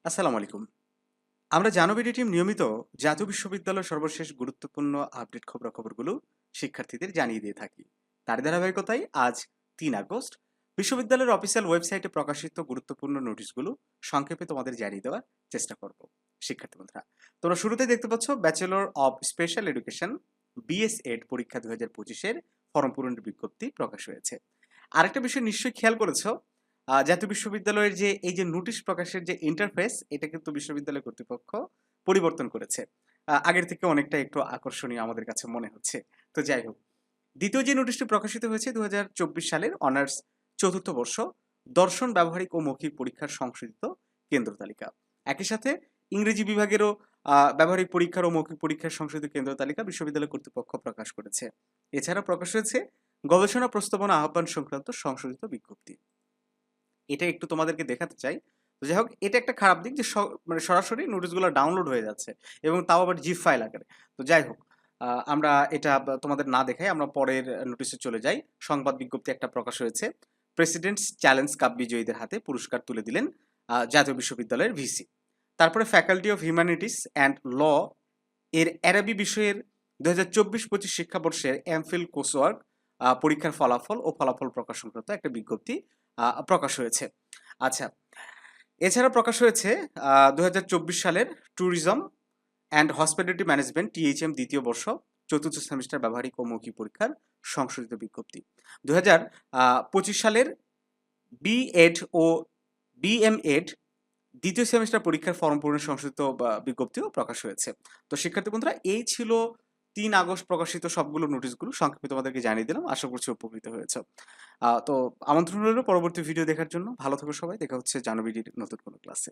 আসসালামু আলাইকুম। আমরা জানবিডি টিম নিয়মিত জাতীয় বিশ্ববিদ্যালয়ের সর্বশেষ গুরুত্বপূর্ণ আপডেট খবরাখবরগুলো শিক্ষার্থীদের জানিয়ে দিয়ে থাকি। তার ধারাবাহিকতায় আজ ৩ আগস্ট বিশ্ববিদ্যালয়ের অফিসিয়াল ওয়েবসাইটে প্রকাশিত গুরুত্বপূর্ণ নোটিশগুলো সংক্ষেপে তোমাদের জানিয়ে দেওয়ার চেষ্টা করব। শিক্ষার্থী বন্ধুরা, তোমরা শুরুতেই দেখতে পাচ্ছ ব্যাচেলর অব স্পেশাল এডুকেশন BS-এড পরীক্ষা 2025-এর ফর্ম পূরণের বিজ্ঞপ্তি প্রকাশ হয়েছে। আরেকটা বিষয় নিশ্চয়ই খেয়াল করেছো, জাতীয় বিশ্ববিদ্যালয়ের যে এই যে নোটিশ প্রকাশের যে ইন্টারফেস, এটা কিন্তু বিশ্ববিদ্যালয় কর্তৃপক্ষ পরিবর্তন করেছে। আগের থেকে অনেকটা একটু আকর্ষণীয় আমাদের কাছে মনে হচ্ছে। তো যাই হোক, দ্বিতীয় যে নোটিশটি প্রকাশিত হয়েছে 2024 সালের অনার্স চতুর্থ বর্ষ দর্শন ব্যবহারিক ও মৌখিক পরীক্ষার সংশোধিত কেন্দ্র তালিকা। একই সাথে ইংরেজি বিভাগেরও ব্যবহারিক পরীক্ষার ও মৌখিক পরীক্ষার সংশোধিত কেন্দ্র তালিকা বিশ্ববিদ্যালয় কর্তৃপক্ষ প্রকাশ করেছে। এছাড়া প্রকাশ হয়েছে গবেষণা প্রস্তাবনা আহ্বান সংক্রান্ত সংশোধিত বিজ্ঞপ্তি। এটা একটু তোমাদেরকে দেখাতে চাই। তো যাই হোক, এটা একটা খারাপ দিক যে মানে সরাসরি নোটিশগুলো ডাউনলোড হয়ে যাচ্ছে এবং তাও আবার জিপ ফাইল আকারে। তো যাই হোক, আমরা এটা তোমাদের না দেখাই, আমরা পরের নোটিশে চলে যাই। সংবাদ বিজ্ঞপ্তি একটা প্রকাশ হয়েছে। প্রেসিডেন্টস চ্যালেঞ্জ কাপ বিজয়ীদের হাতে পুরস্কার তুলে দিলেন জাতীয় বিশ্ববিদ্যালয়ের ভিসি। তারপরে faculty of humanities and law এর অ্যারাবি বিষয়ের 2024-25 শিক্ষাবর্ষের এমফিল কোর্সওয়ার্ক পরীক্ষার ফলাফল ও ফলাফল প্রকাশ সংক্রান্ত একটা বিজ্ঞপ্তি প্রকাশ হয়েছে। আচ্ছা, এছাড়া প্রকাশ হয়েছে 2024 সালের tourism and hospitality management THM দ্বিতীয় বর্ষ চতুর্থ সেমিস্টার ব্যবহারিক ও মৌখিক পরীক্ষার সংশোধিত বিজ্ঞপ্তি। 2025 সালের BEড ও BMEড দ্বিতীয় সেমিস্টার পরীক্ষার ফর্ম পূরণের সংশোধিত বিজ্ঞপ্তিও প্রকাশ হয়েছে। তো শিক্ষার্থী বন্ধুরা, এই ছিল 3 আগস্ট প্রকাশিত সবগুলো নোটিশগুলো সংক্ষেপে তোমাদেরকে জানিয়ে দিলাম। আশা করছি উপকৃত হয়েছে। তো আমন্ত্রণ রইল পরবর্তী ভিডিও দেখার জন্য। ভালো থেকো সবাই। দেখা হচ্ছে জানবিডির নতুন কোনো ক্লাসে।